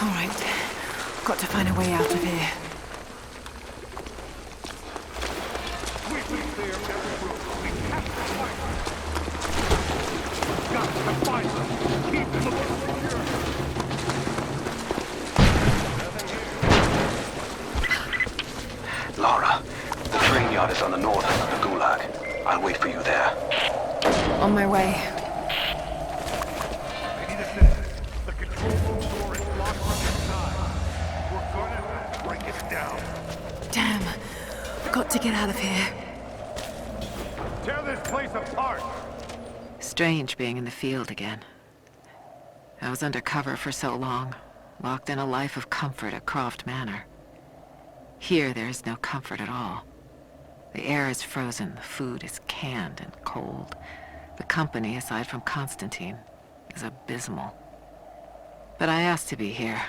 All right. Got to find a way out of here. Sweeping clear every room. We have to fight them. Got to find them. Keep looking secure. Lara, the train yard is on the north end of the Gulag. I'll wait for you there. On my way. I need assistance. The control room door is locked from inside. We're gonna break it down. Damn. Got to get out of here. Tear this place apart. Strange being in the field again. I was under cover for so long, locked in a life of comfort at Croft Manor. Here there is no comfort at all. The air is frozen, the food is canned and cold. The company, aside from Constantine, is abysmal. But I asked to be here.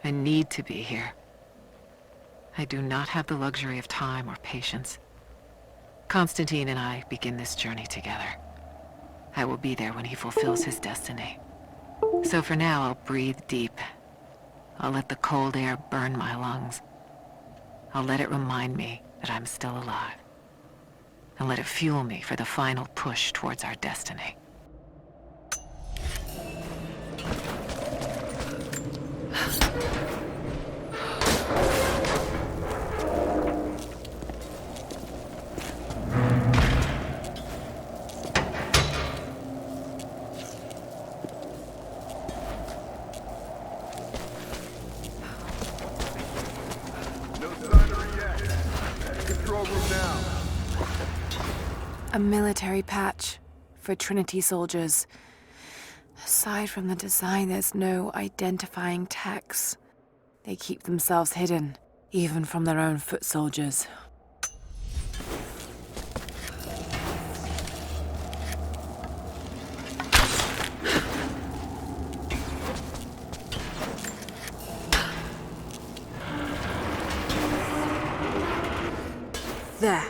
I need to be here. I do not have the luxury of time or patience. Constantine and I begin this journey together. I will be there when he fulfills his destiny. So for now, I'll breathe deep. I'll let the cold air burn my lungs. I'll let it remind me that I'm still alive. And let it fuel me for the final push towards our destiny. A military patch for Trinity soldiers. Aside from the design, there's no identifying text. They keep themselves hidden, even from their own foot soldiers. There.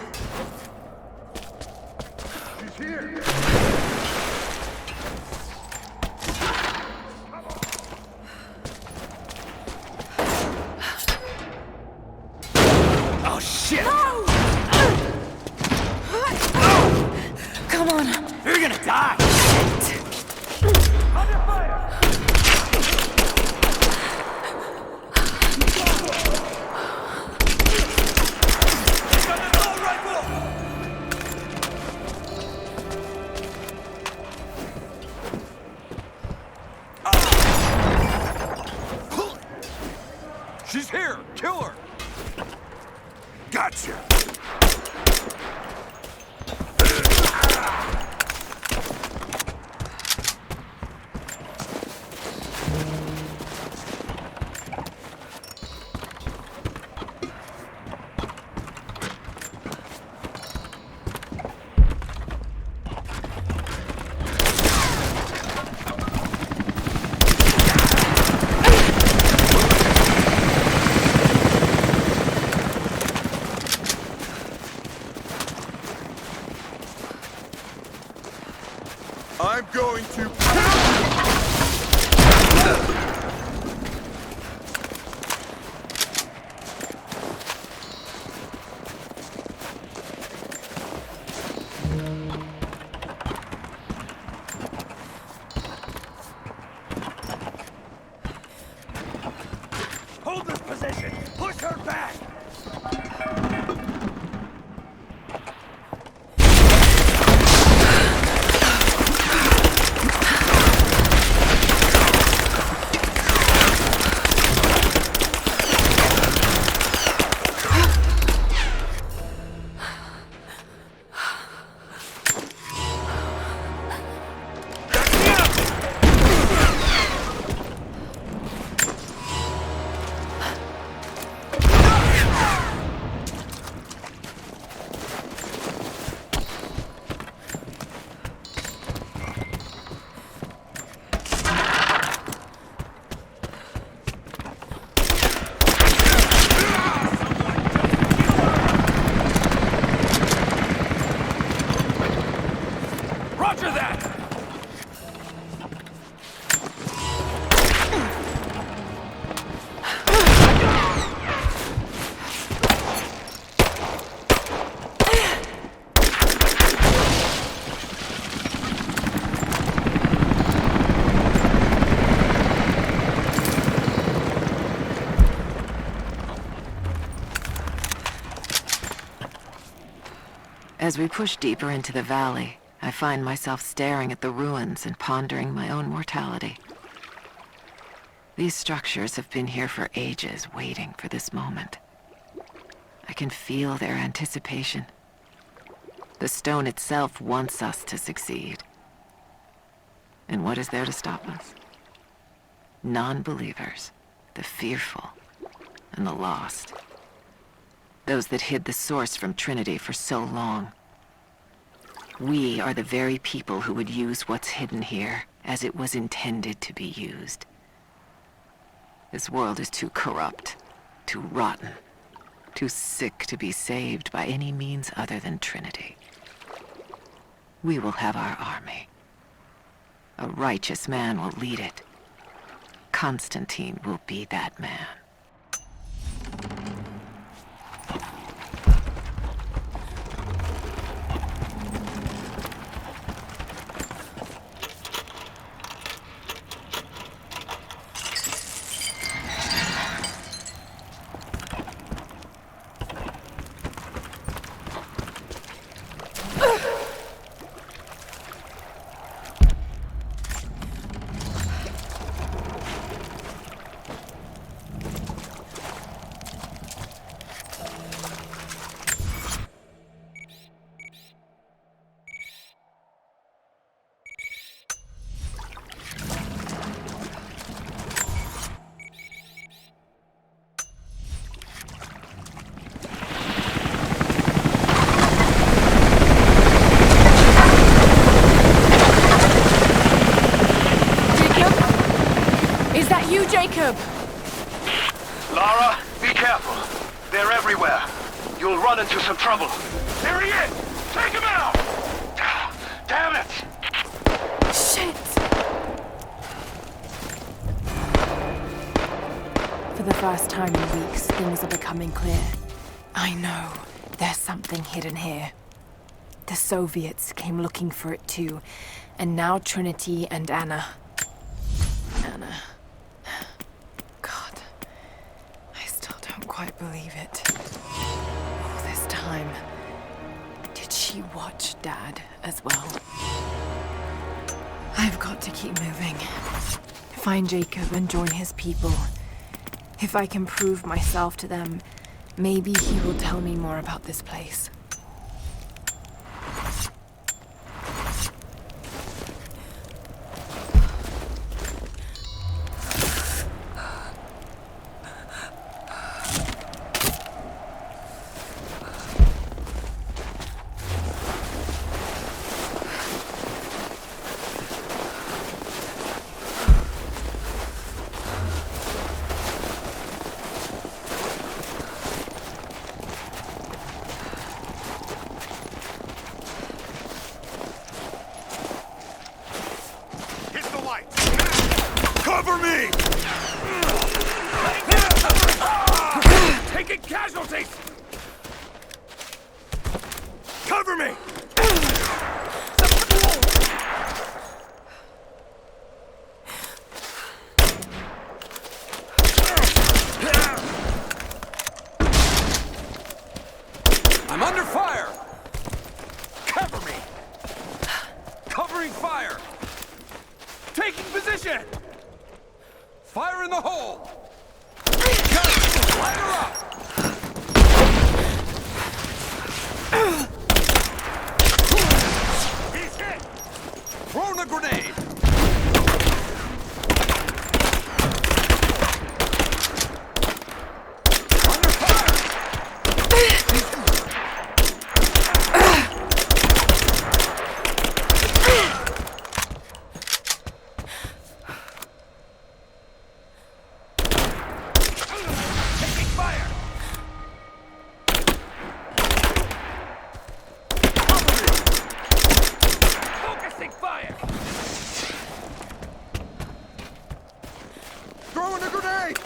Here. Oh, shit! No! Come on. You're gonna die! Under fire! She's here! Kill her! Gotcha! As we push deeper into the valley, I find myself staring at the ruins and pondering my own mortality. These structures have been here for ages, waiting for this moment. I can feel their anticipation. The stone itself wants us to succeed. And what is there to stop us? Non-believers, the fearful, and the lost. Those that hid the source from Trinity for so long. We are the very people who would use what's hidden here as it was intended to be used. This world is too corrupt, too rotten, too sick to be saved by any means other than Trinity. We will have our army. A righteous man will lead it. Constantine will be that man. Jacob! Lara, be careful. They're everywhere. You'll run into some trouble. There he is! Take him out! Damn it! Shit! For the first time in weeks, things are becoming clear. I know. There's something hidden here. The Soviets came looking for it too, and now Trinity and Anna. Anna. God. I still don't quite believe it. All this time. Did she watch Dad as well? I've got to keep moving. Find Jacob and join his people. If I can prove myself to them, maybe he will tell me more about this place. Cover me! Taking casualties! Cover me! I'm under fire! Cover me! Covering fire! Taking position! Fire in the hole! Light her up! He's hit! Throwing a grenade! Under fire! Taking fire! Focusing fire! Throwing a grenade!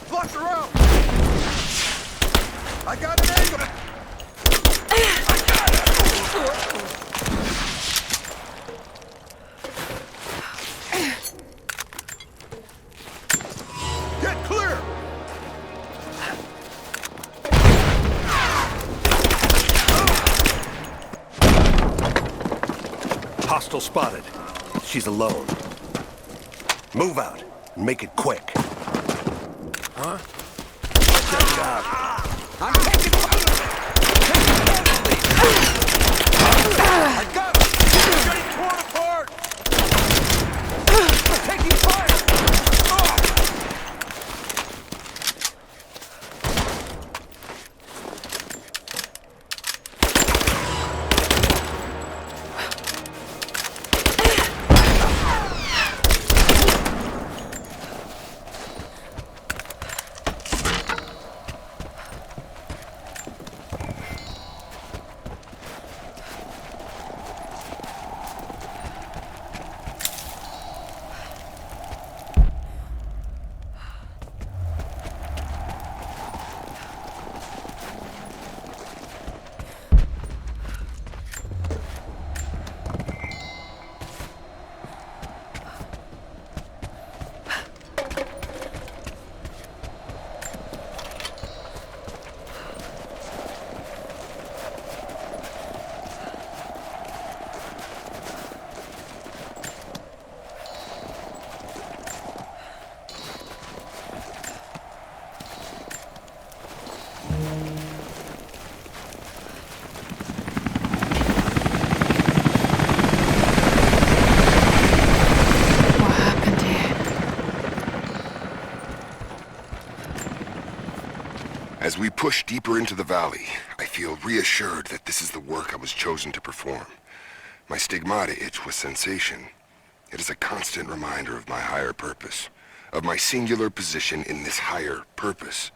Flush her out! I got an angle! Get clear! Hostile spotted. She's alone. Move out and make it quick. Huh? I'm taking fire! I got him! He's getting torn apart! Taking fire! As we push deeper into the valley, I feel reassured that this is the work I was chosen to perform. My stigmata itch with sensation. It is a constant reminder of my higher purpose, of my singular position in this higher purpose.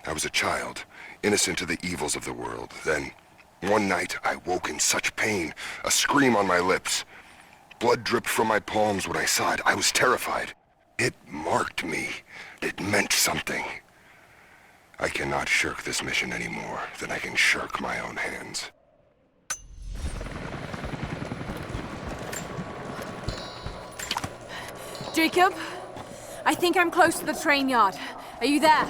I was a child, innocent to the evils of the world. Then, one night, I woke in such pain, a scream on my lips. Blood dripped from my palms when I saw it. I was terrified. It marked me. It meant something. I cannot shirk this mission any more than I can shirk my own hands. Jacob, I think I'm close to the train yard. Are you there?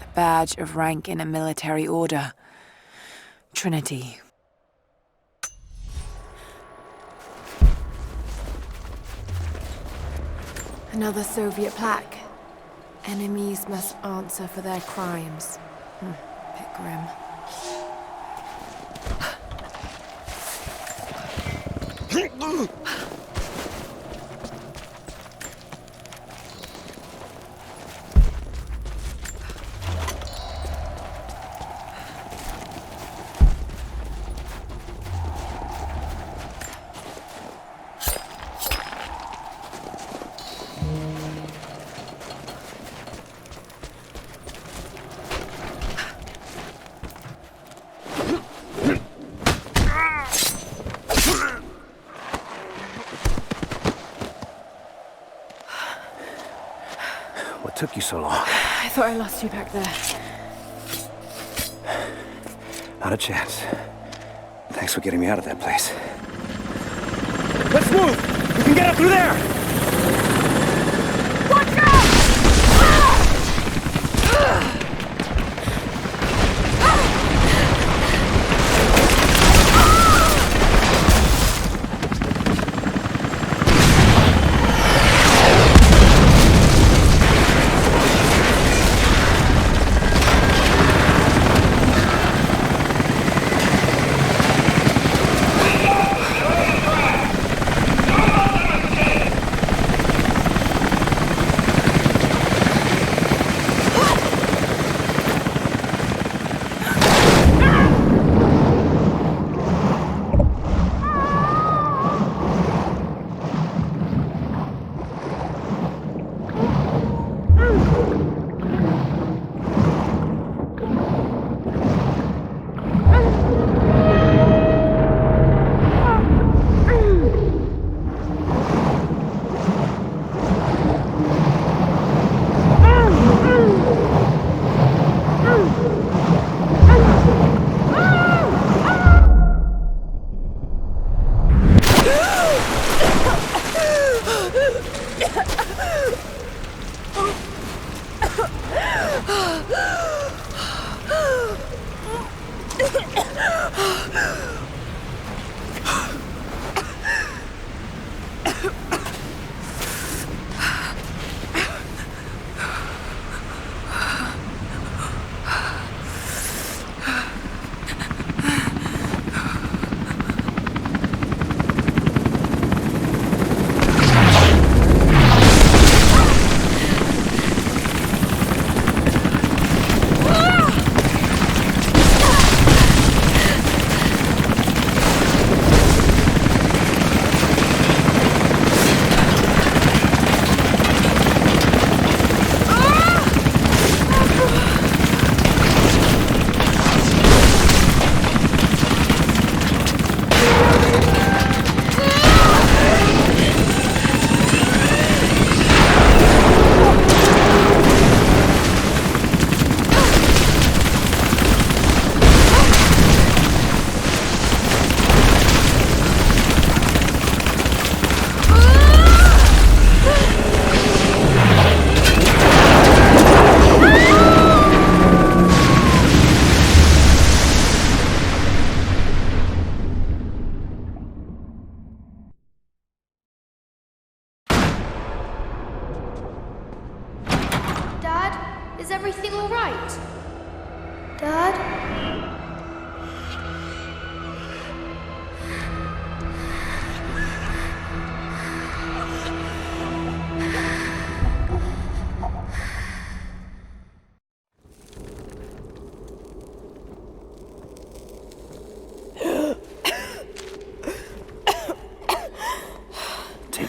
A badge of rank in a military order. Trinity. Another Soviet plaque. Enemies must answer for their crimes. Bit grim. What took you so long? I thought I lost you back there. Not a chance. Thanks for getting me out of that place. Let's move! We can get up through there! Watch out!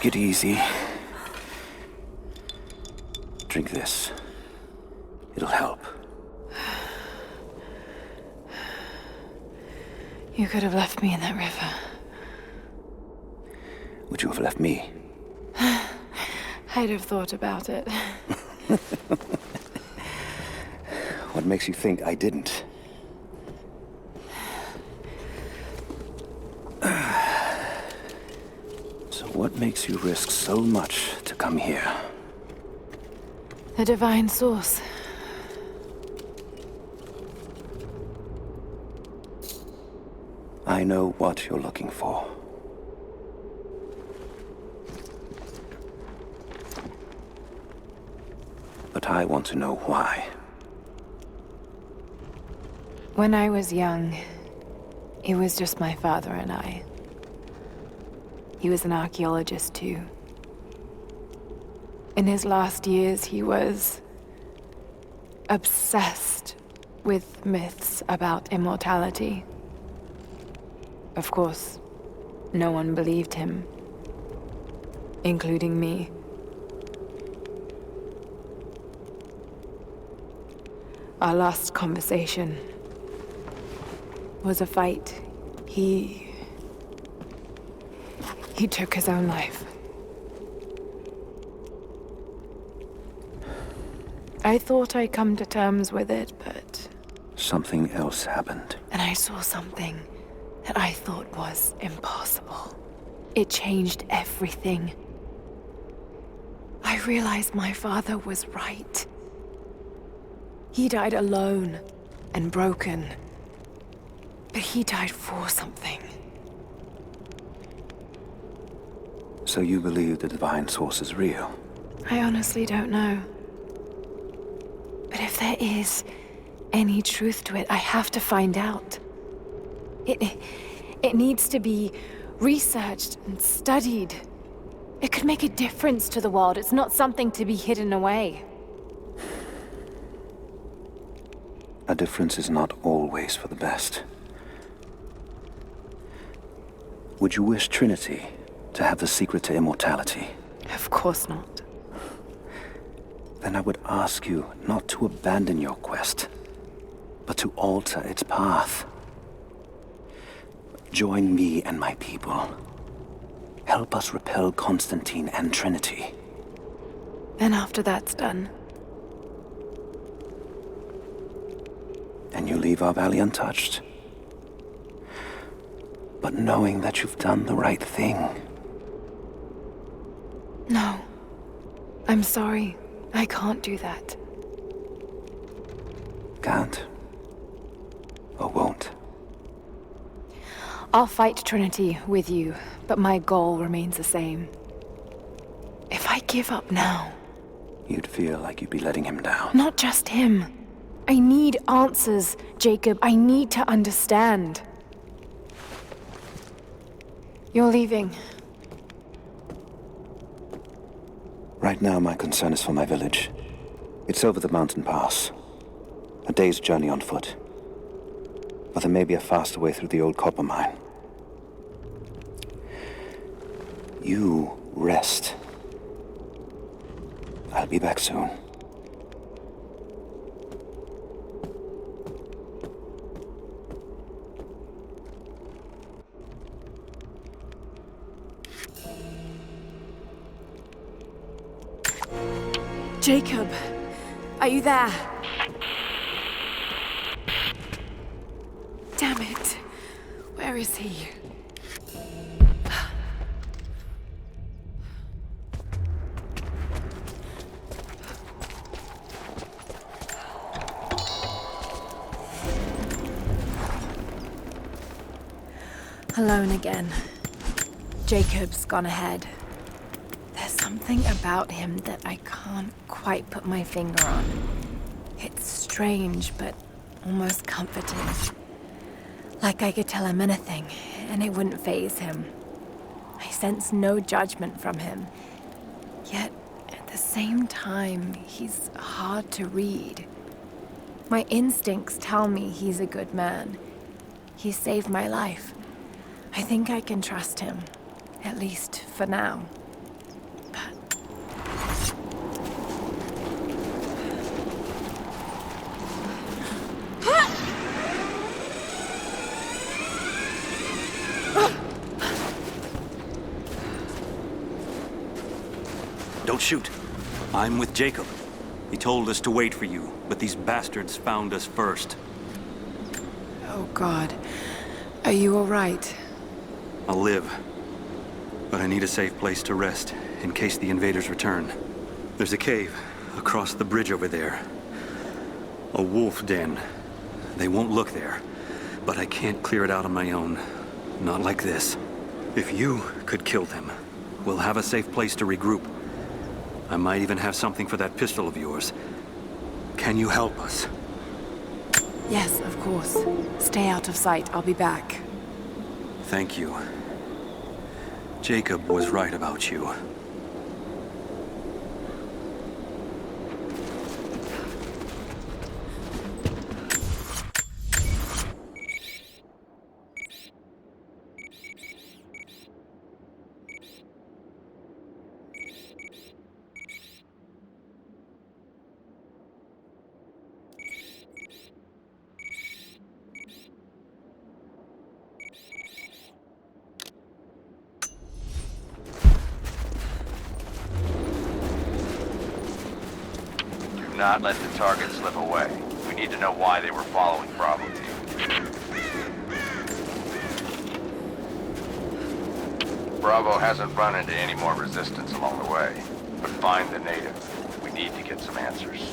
Take it easy. Drink this. It'll help. You could have left me in that river. Would you have left me? I'd have thought about it. What makes you think I didn't? So what makes you risk so much to come here? The divine source. I know what you're looking for. But I want to know why. When I was young, it was just my father and I. He was an archaeologist too. In his last years, he was obsessed with myths about immortality. Of course, no one believed him, including me. Our last conversation was a fight. He took his own life. I thought I'd come to terms with it, but... Something else happened. And I saw something that I thought was impossible. It changed everything. I realized my father was right. He died alone and broken. But he died for something. So you believe the divine source is real? I honestly don't know. But if there is any truth to it, I have to find out. It needs to be researched and studied. It could make a difference to the world. It's not something to be hidden away. A difference is not always for the best. Would you wish Trinity to have the secret to immortality? Of course not. Then I would ask you not to abandon your quest, but to alter its path. Join me and my people. Help us repel Constantine and Trinity. Then after that's done, And you leave our valley untouched. But knowing that you've done the right thing. no. I'm sorry. I can't do that. Can't. Or won't. I'll fight Trinity with you, but my goal remains the same. If I give up now, You'd feel like you'd be letting him down. not just him. I need answers, Jacob. I need to understand. You're leaving. Right now, my concern is for my village. It's over the mountain pass. A day's journey on foot. But there may be a faster way through the old copper mine. You rest. I'll be back soon. Jacob, are you there? Damn it. Where is he? Alone again. Jacob's gone ahead. There's something about him that I can't quite put my finger on. It's strange, but almost comforting. Like I could tell him anything, and it wouldn't faze him. I sense no judgment from him. Yet, at the same time, he's hard to read. My instincts tell me he's a good man. He saved my life. I think I can trust him, at least for now. Don't shoot. I'm with Jacob. He told us to wait for you, but these bastards found us first. Oh, God. Are you all right? I'll live. But I need a safe place to rest, in case the invaders return. There's a cave across the bridge over there. A wolf den. They won't look there, but I can't clear it out on my own. Not like this. If you could kill them, we'll have a safe place to regroup. I might even have something for that pistol of yours. Can you help us? Yes, of course. Stay out of sight. I'll be back. Thank you. Jacob was right about you. Do not let the target slip away. We need to know why they were following Bravo Team. Bravo hasn't run into any more resistance along the way, but find the native. We need to get some answers.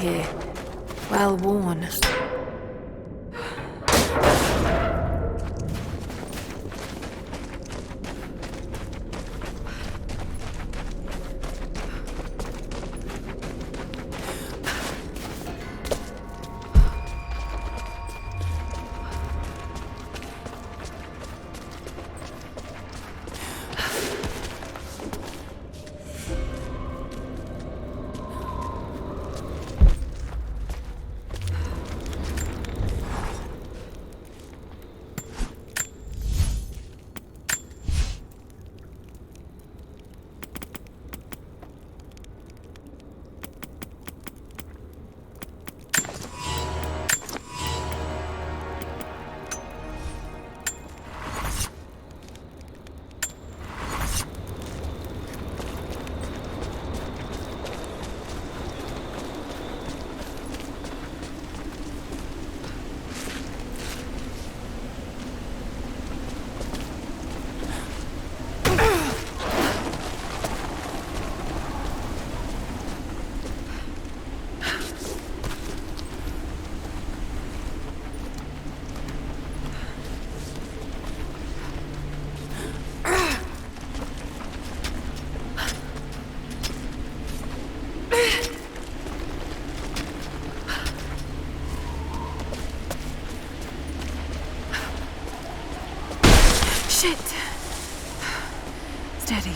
Here. Well worn. Shit! Steady.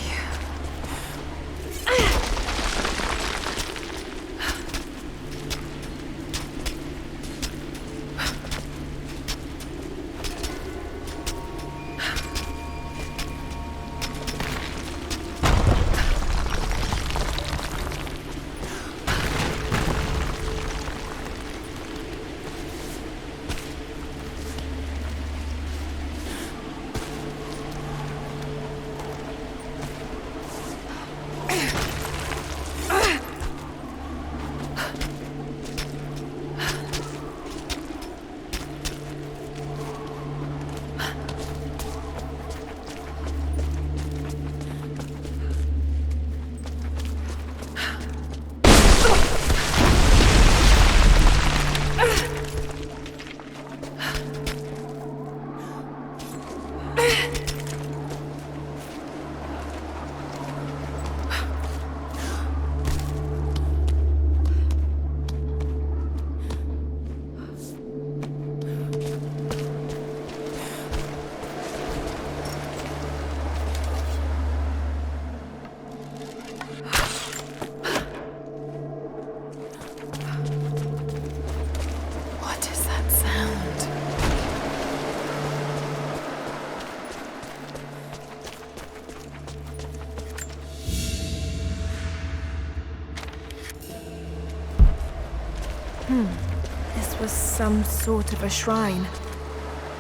This was some sort of a shrine.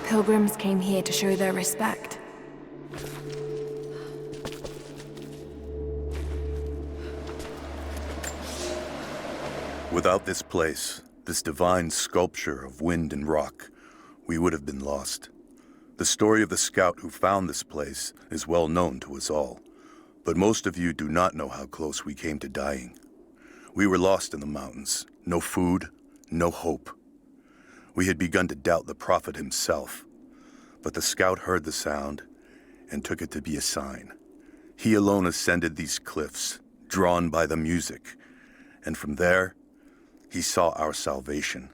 Pilgrims came here to show their respect. Without this place, this divine sculpture of wind and rock, we would have been lost. The story of the scout who found this place is well known to us all, but most of you do not know how close we came to dying. We were lost in the mountains, no food, no hope. We had begun to doubt the prophet himself, but the scout heard the sound and took it to be a sign. He alone ascended these cliffs, drawn by the music, and from there, he saw our salvation.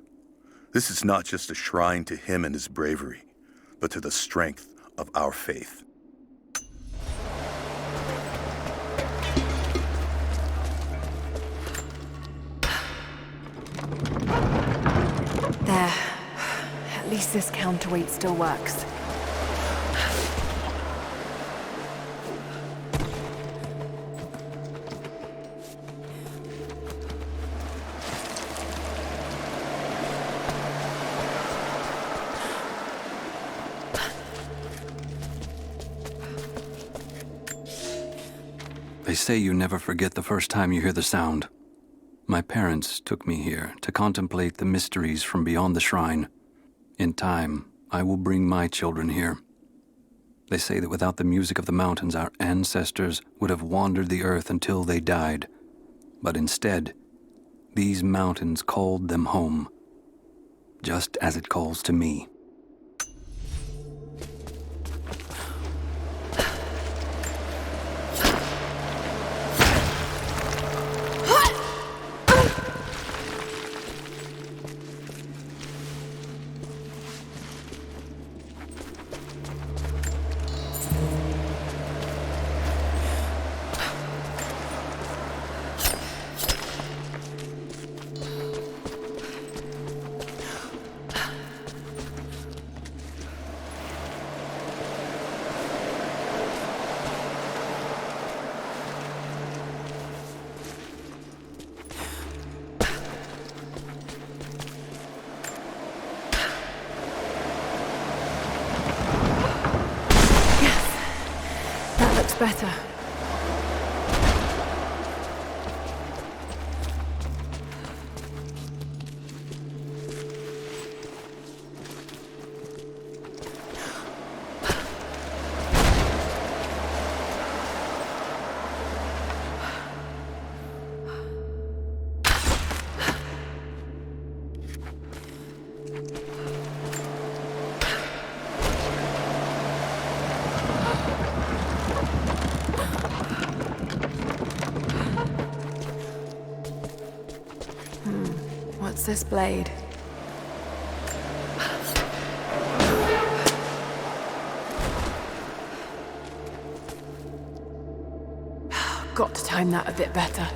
This is not just a shrine to him and his bravery, but to the strength of our faith. There. At least this counterweight still works. They say you never forget the first time you hear the sound. My parents took me here to contemplate the mysteries from beyond the shrine. In time, I will bring my children here. They say that without the music of the mountains, our ancestors would have wandered the earth until they died. But instead, these mountains called them home, just as it calls to me. Better. What's this blade? Got to time that a bit better.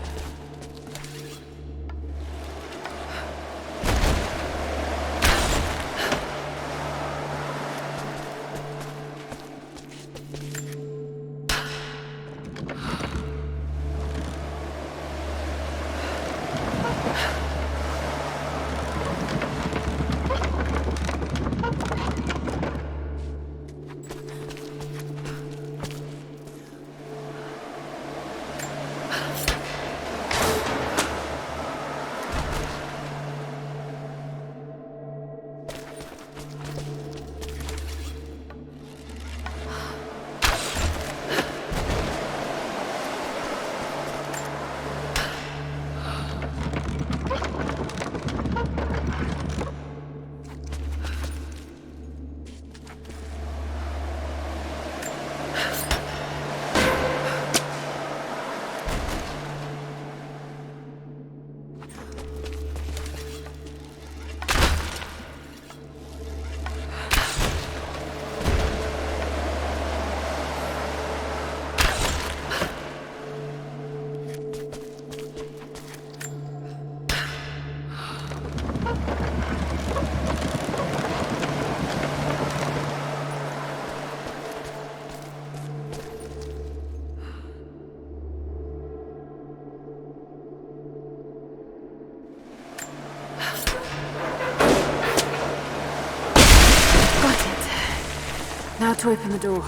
Now to open the door.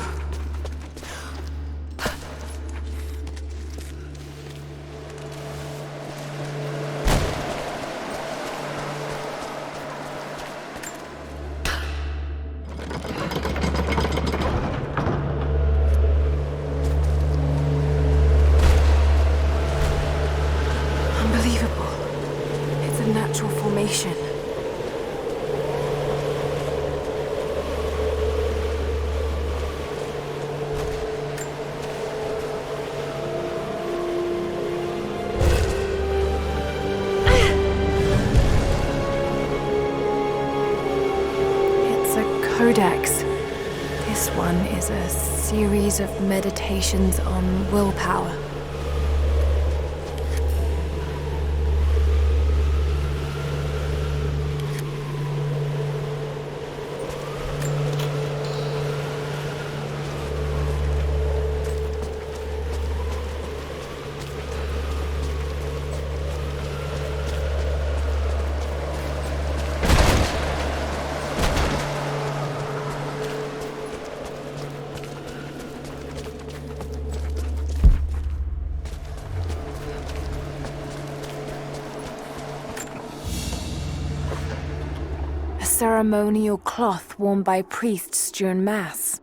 Unbelievable. It's a natural formation. Codex. This one is a series of meditations on willpower. Ceremonial cloth worn by priests during Mass.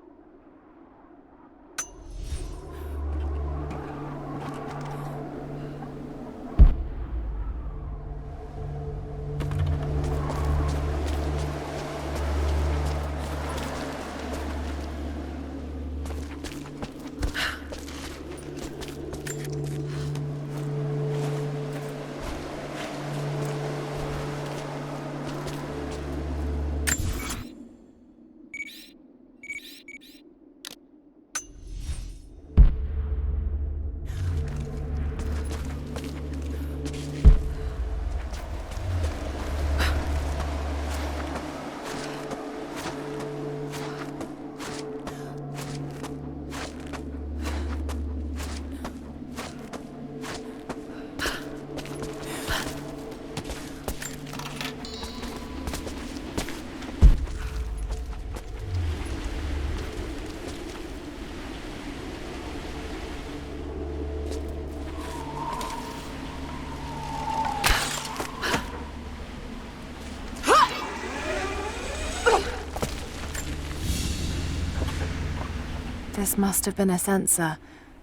This must have been a censer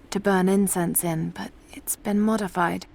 to burn incense in, but it's been modified.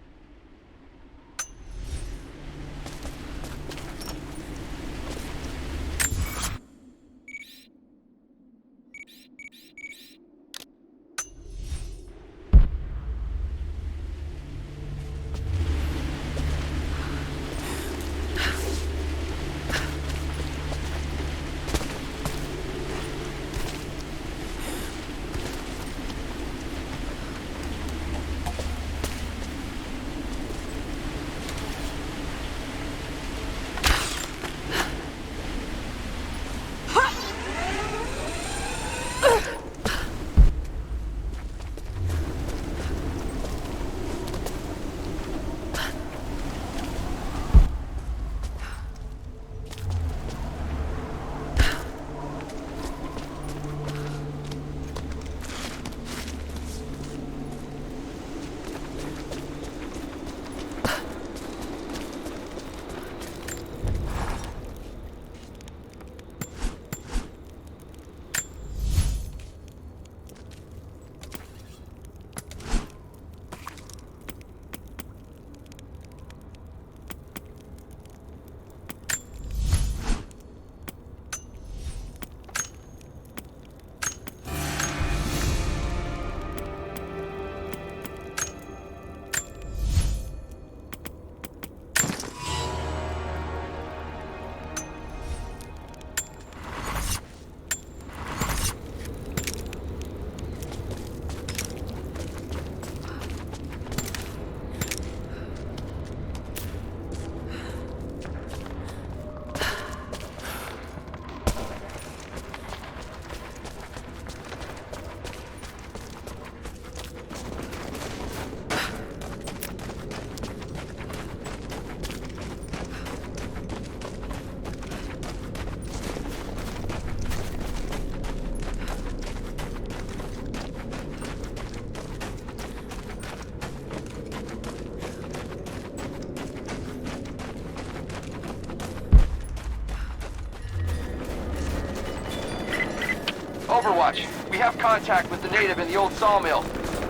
Overwatch. We have contact with the native in the old sawmill.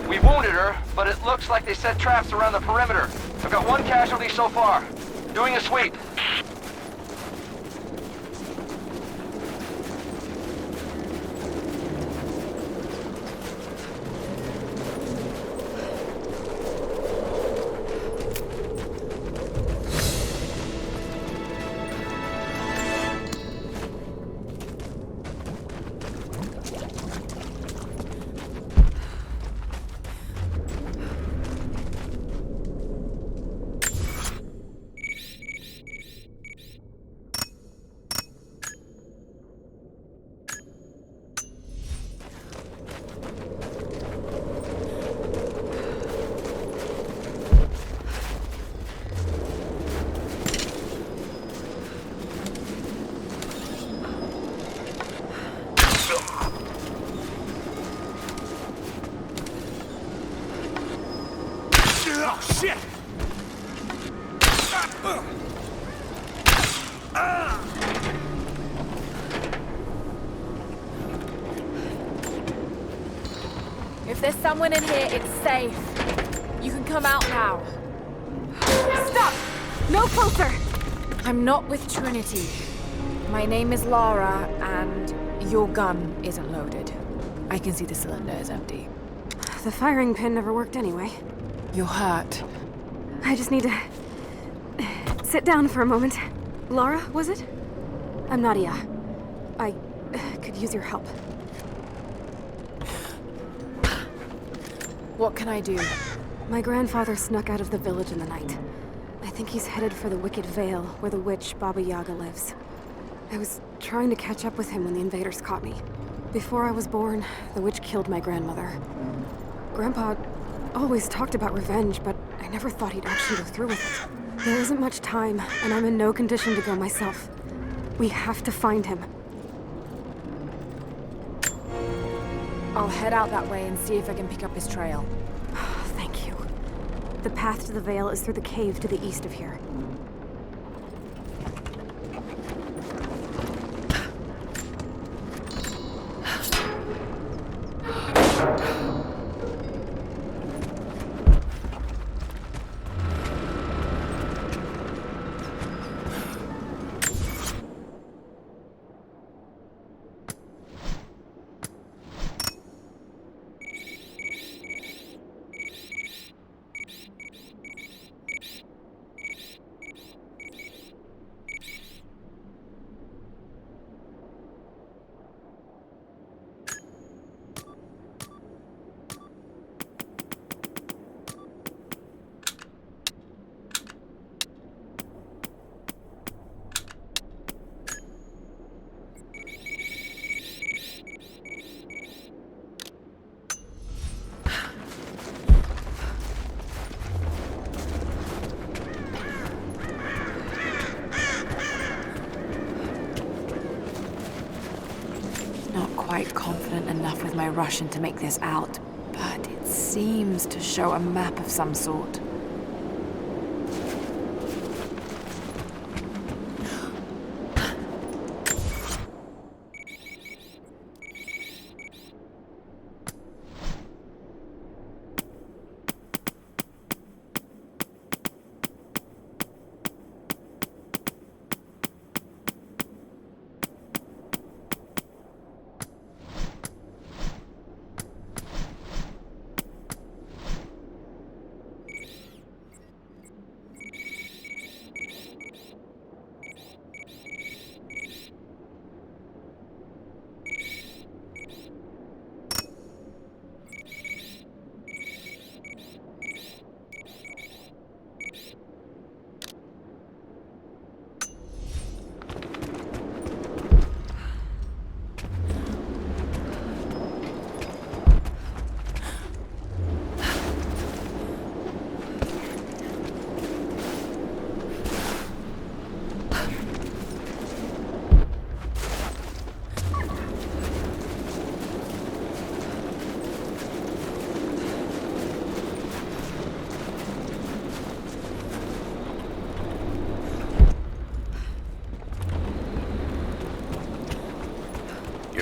We wounded her, but it looks like they set traps around the perimeter. I've got one casualty so far. Doing a sweep. Oh, shit! If there's someone in here, it's safe. You can come out now. Stop! No closer! I'm not with Trinity. My name is Lara, and your gun isn't loaded. I can see the cylinder is empty. The firing pin never worked anyway. You're hurt. I just need to sit down for a moment. Lara, was it? I'm Nadia. I could use your help. What can I do? My grandfather snuck out of the village in the night. I think he's headed for the Wicked Vale, where the witch Baba Yaga lives. I was trying to catch up with him when the invaders caught me. Before I was born, the witch killed my grandmother. Grandpa always talked about revenge, but I never thought he'd actually go through with it. There isn't much time, and I'm in no condition to go myself. We have to find him. I'll head out that way and see if I can pick up his trail. Thank you. The path to the Vale is through the cave to the east of here. Quite confident enough with my Russian to make this out, but it seems to show a map of some sort.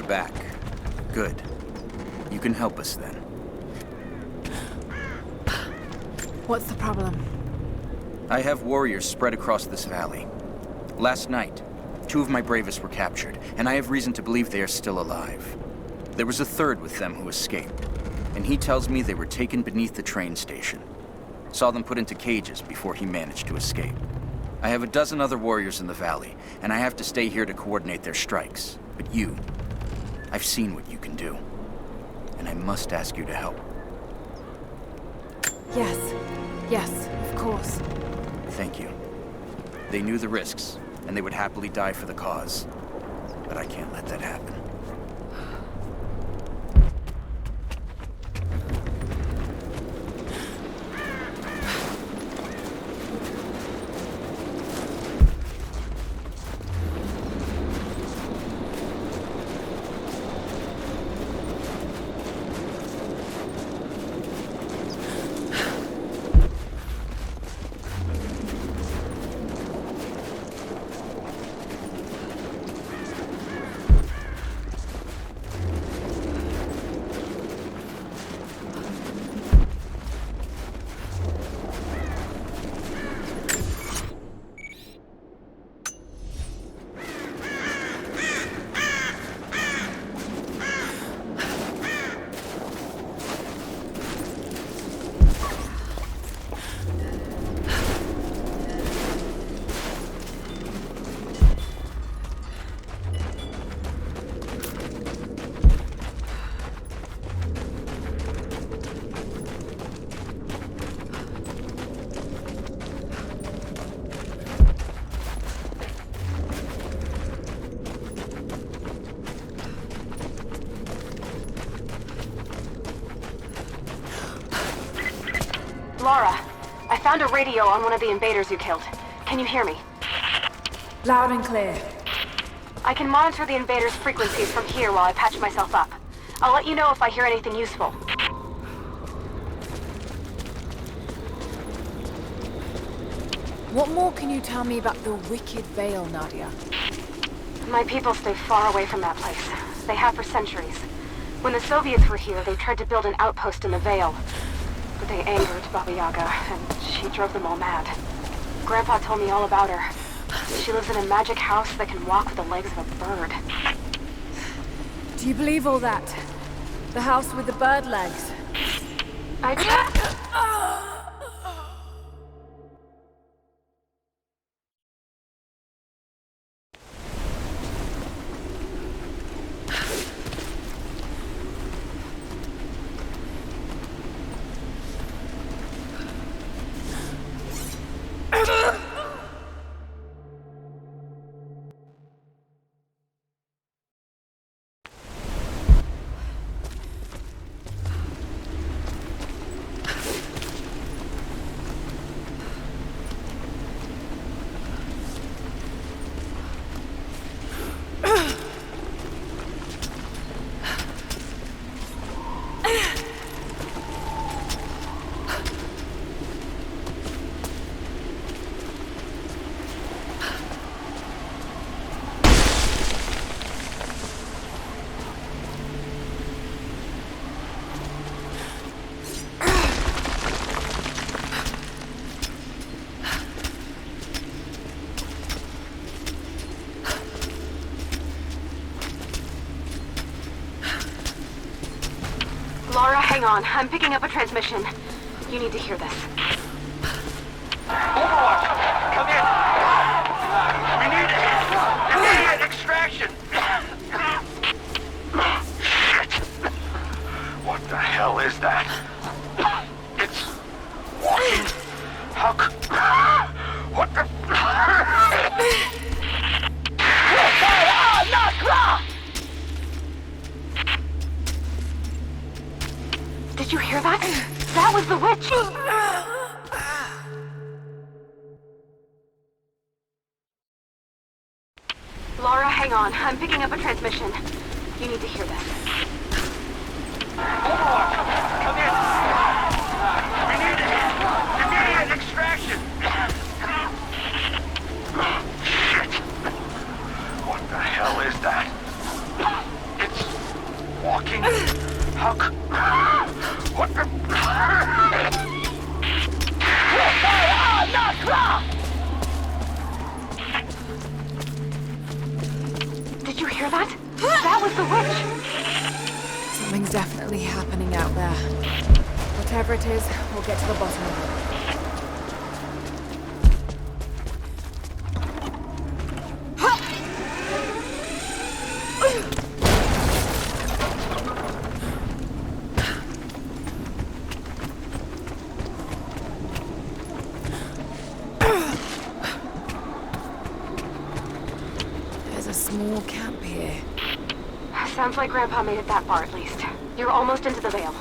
Back. Good. You can help us then. What's the problem? I have warriors spread across this valley. Last night, 2 of my bravest were captured, and I have reason to believe they are still alive. There was a third with them who escaped, and he tells me they were taken beneath the train station. Saw them put into cages before he managed to escape. I have a dozen other warriors in the valley, and I have to stay here to coordinate their strikes. But you, I've seen what you can do, and I must ask you to help. Yes, of course. Thank you. They knew the risks, and they would happily die for the cause. But I can't let that happen. Lara, I found a radio on one of the invaders you killed. Can you hear me? Loud and clear. I can monitor the invaders' frequencies from here while I patch myself up. I'll let you know if I hear anything useful. What more can you tell me about the Wicked Vale, Nadia? My people stay far away from that place. They have for centuries. When the Soviets were here, they tried to build an outpost in the Vale. But they angered Baba Yaga, and she drove them all mad. Grandpa told me all about her. She lives in a magic house that can walk with the legs of a bird. Do you believe all that? The house with the bird legs? Lara, hang on. I'm picking up a transmission. You need to hear this. Overwatch! Come in! We need immediate extraction! Shit! What the hell is that? It's walking. How what the... Did you hear that? That was the witch! Lara, hang on. I'm picking up a transmission. You need to hear this. Overwatch! Come in! We need immediate extraction! Shit! What the hell is that? It's walking. something out there. Whatever it is, we'll get to the bottom of it. There's a small camp here. Sounds like Grandpa made it that far at least. You're almost into the Vale.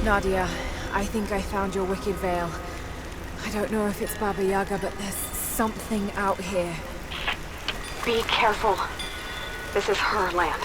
Nadia, I think I found your wicked veil. I don't know if it's Baba Yaga, but there's something out here. Be careful. This is her land.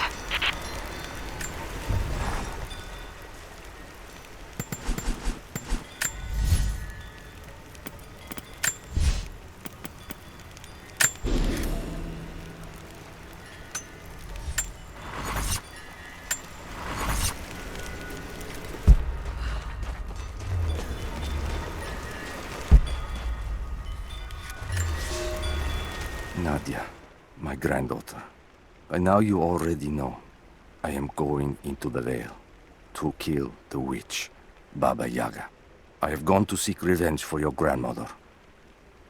Nadia, my granddaughter. By now you already know. I am going into the Vale to kill the witch, Baba Yaga. I have gone to seek revenge for your grandmother.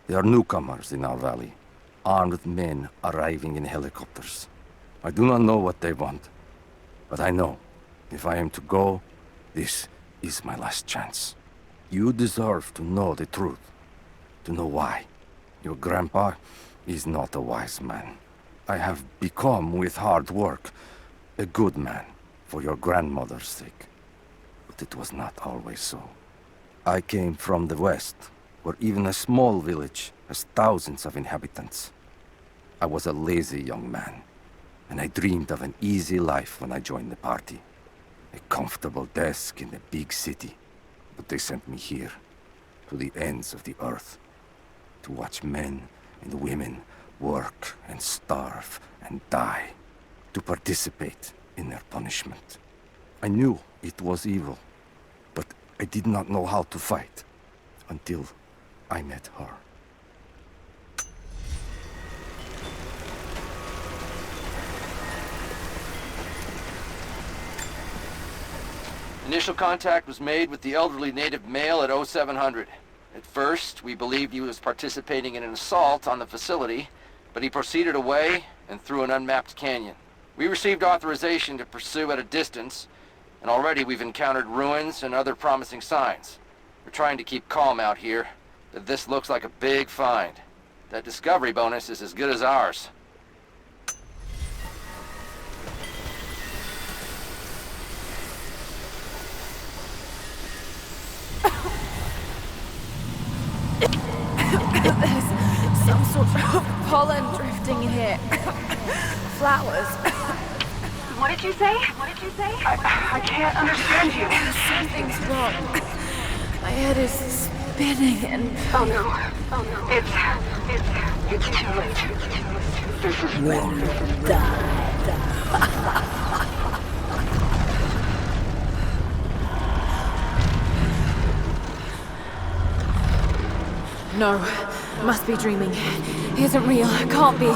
There are newcomers in our valley, armed men arriving in helicopters. I do not know what they want, but I know if I am to go, this is my last chance. You deserve to know the truth, to know why. Your grandpa is not a wise man. I have become, with hard work, a good man for your grandmother's sake. But it was not always so. I came from the west, where even a small village has thousands of inhabitants. I was a lazy young man, and I dreamed of an easy life when I joined the party. A comfortable desk in a big city. But they sent me here, to the ends of the earth, to watch men and women work and starve and die, to participate in their punishment. I knew it was evil, but I did not know how to fight until I met her. Initial contact was made with the elderly native male at 0700. At first, we believed he was participating in an assault on the facility, but he proceeded away and through an unmapped canyon. We received authorization to pursue at a distance, and already we've encountered ruins and other promising signs. We're trying to keep calm out here, but this looks like a big find. That discovery bonus is as good as ours. There's some sort of pollen drifting here. Flowers. What did you say? I can't understand you. Something's wrong. My head is spinning and... Oh no. It's too late. This is when you die. No, must be dreaming. He isn't real. Can't be.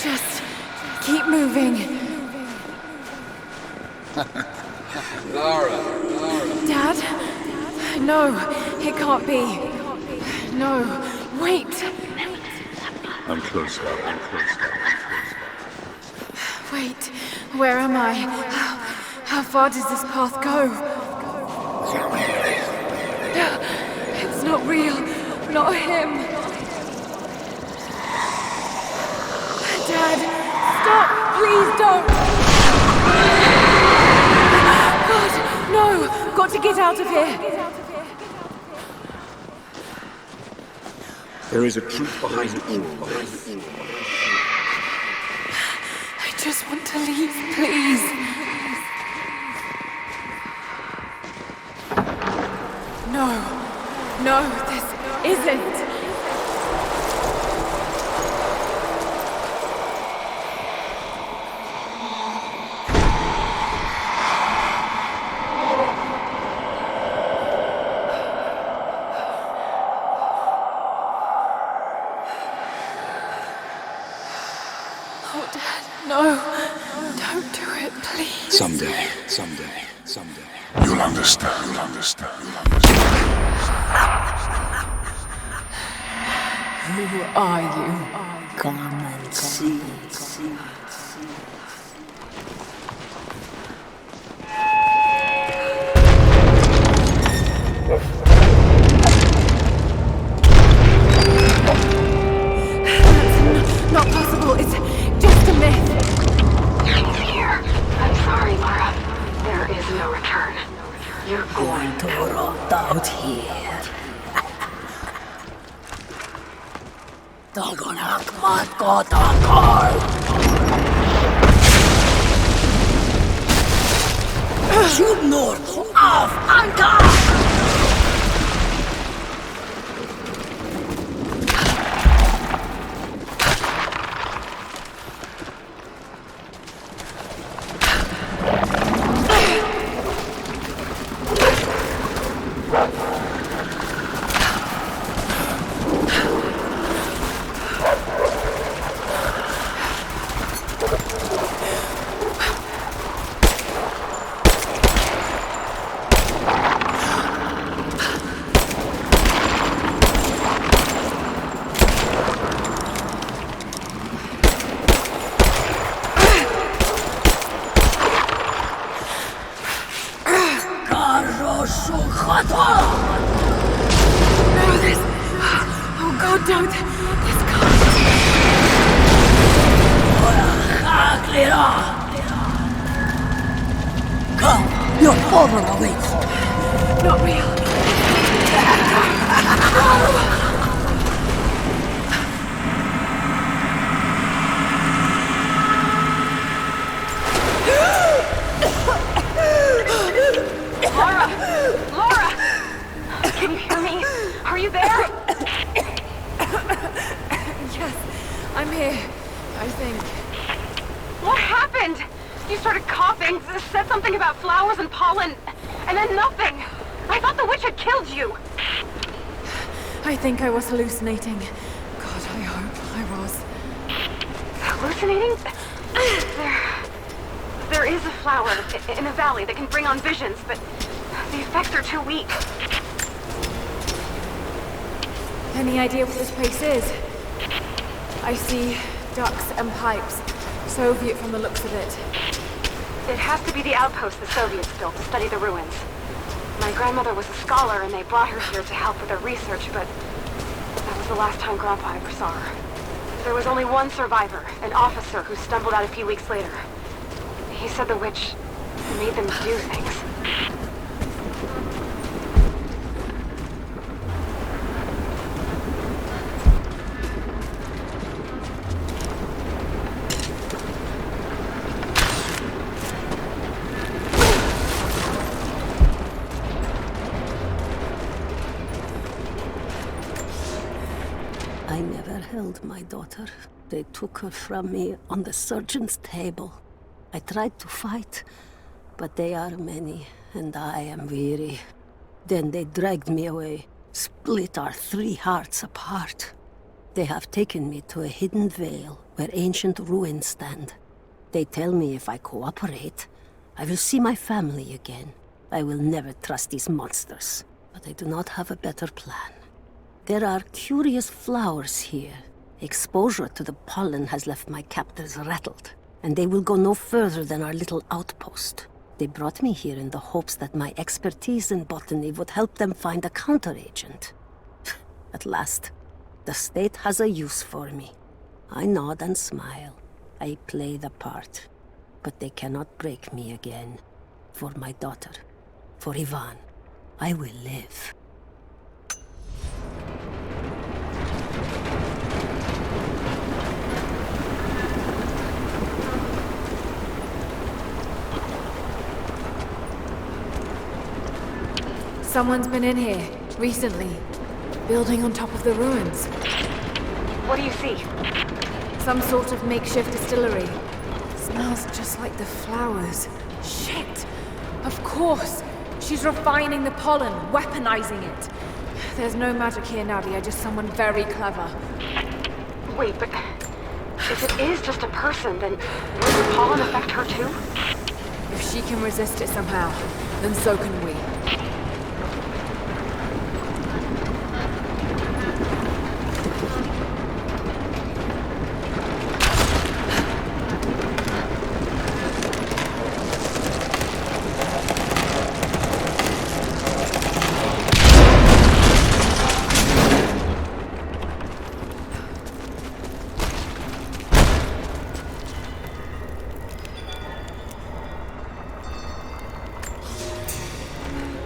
Just keep moving. Lara. Dad? No, it can't be. No, wait. I'm close now. Wait, where am I? How far does this path go? It's not real. Not him. Dad, stop! Please don't! God, no! Got to get out of here! There is a truth behind all this. I just want to leave, please. No, this isn't. Oh, Dad, no. Don't do it, please. Someday. You'll understand. Who are you? Come and see. Not possible. It's just a myth. Here. I'm sorry, Lara. There is no return. You're going to rot out here. Dagonak Matkotakar! Shoot north of Ankar! Oh God, don't! This Come, your father awaits. Not real. Lara! Can you hear me? Are you there? Yes, I'm here, I think. What happened? You started coughing, said something about flowers and pollen, and then nothing. I thought the witch had killed you. I think I was hallucinating. God, I hope I was. Hallucinating? There is a flower in the valley that can bring on visions, but the effects are too weak. Any idea what this place is? I see ducks and pipes. Soviet from the looks of it. It has to be the outpost the Soviets built to study the ruins. My grandmother was a scholar and they brought her here to help with her research, but that was the last time Grandpa ever saw her. There was only one survivor, an officer who stumbled out a few weeks later. He said the witch made them do things. I never held my daughter. They took her from me on the surgeon's table. I tried to fight, but they are many, and I am weary. Then they dragged me away, split our 3 hearts apart. They have taken me to a hidden vale where ancient ruins stand. They tell me if I cooperate, I will see my family again. I will never trust these monsters, but I do not have a better plan. There are curious flowers here. Exposure to the pollen has left my captors rattled, and they will go no further than our little outpost. They brought me here in the hopes that my expertise in botany would help them find a counteragent. At last, the state has a use for me. I nod and smile. I play the part. But they cannot break me again. For my daughter, for Ivan, I will live. Someone's been in here, recently. Building on top of the ruins. What do you see? Some sort of makeshift distillery. Smells just like the flowers. Shit! Of course! She's refining the pollen, weaponizing it. There's no magic here, Nadia, just someone very clever. Wait, but if it is just a person, then will the pollen affect her too? If she can resist it somehow, then so can we.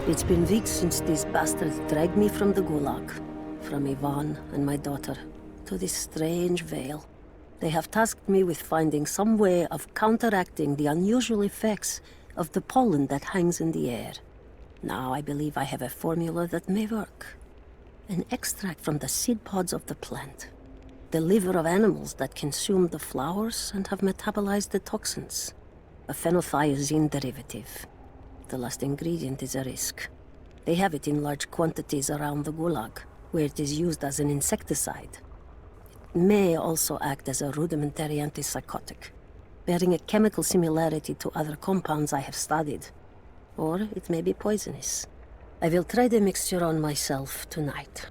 It's been weeks since these bastards dragged me from the Gulag, from Ivan and my daughter, to this strange veil. They have tasked me with finding some way of counteracting the unusual effects of the pollen that hangs in the air. Now I believe I have a formula that may work. An extract from the seed pods of the plant. The liver of animals that consume the flowers and have metabolized the toxins. A phenothiazine derivative. The last ingredient is a risk. They have it in large quantities around the Gulag, where it is used as an insecticide. It may also act as a rudimentary antipsychotic, bearing a chemical similarity to other compounds I have studied. Or it may be poisonous. I will try the mixture on myself tonight.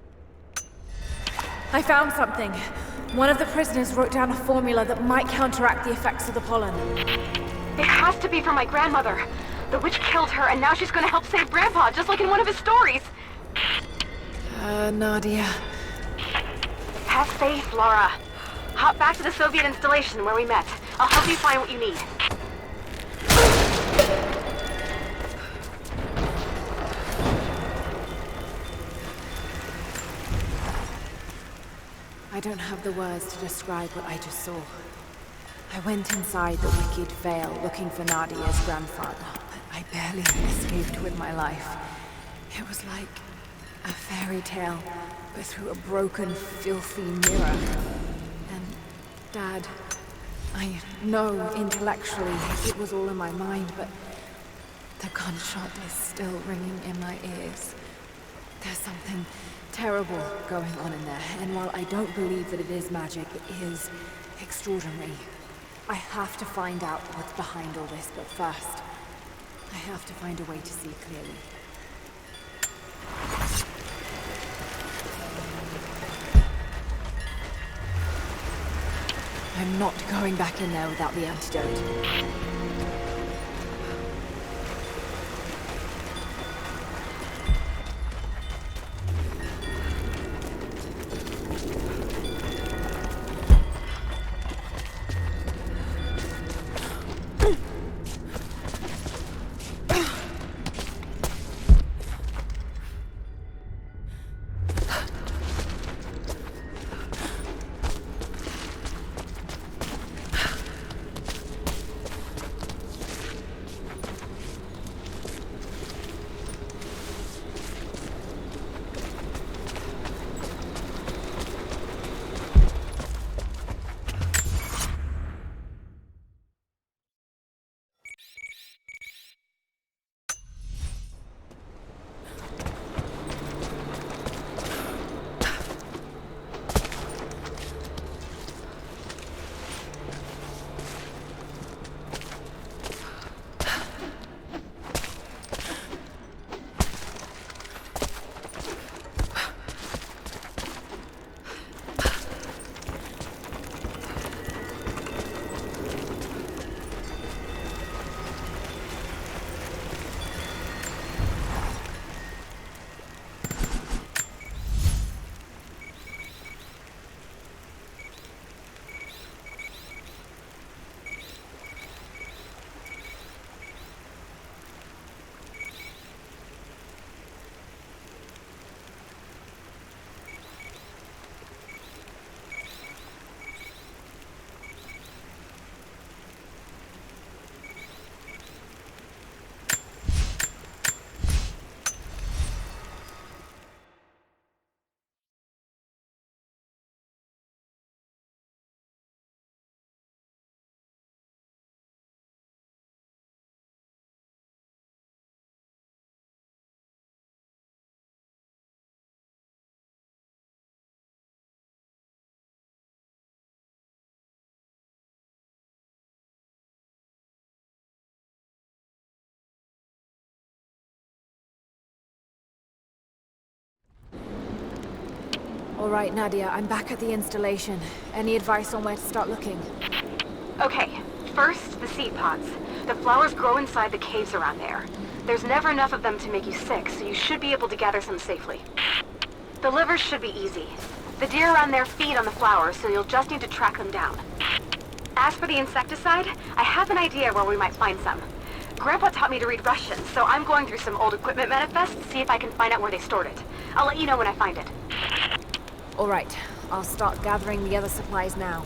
I found something. One of the prisoners wrote down a formula that might counteract the effects of the pollen. It has to be for my grandmother. The witch killed her, and now she's gonna help save Grandpa, just like in one of his stories. Nadia. Have faith, Laura. Hop back to the Soviet installation where we met. I'll help you find what you need. I don't have the words to describe what I just saw. I went inside the wicked veil looking for Nadia's grandfather, but I barely escaped with my life. It was like a fairy tale, but through a broken, filthy mirror. And Dad, I know intellectually it was all in my mind, but the gunshot is still ringing in my ears. There's something terrible going on in there, and while I don't believe that it is magic, it is extraordinary. I have to find out what's behind all this, but first, I have to find a way to see clearly. I'm not going back in there without the antidote. All right, Nadia, I'm back at the installation. Any advice on where to start looking? Okay, first, the seed pods. The flowers grow inside the caves around there. There's never enough of them to make you sick, so you should be able to gather some safely. The livers should be easy. The deer around there feed on the flowers, so you'll just need to track them down. As for the insecticide, I have an idea where we might find some. Grandpa taught me to read Russian, so I'm going through some old equipment manifests to see if I can find out where they stored it. I'll let you know when I find it. All right, I'll start gathering the other supplies now.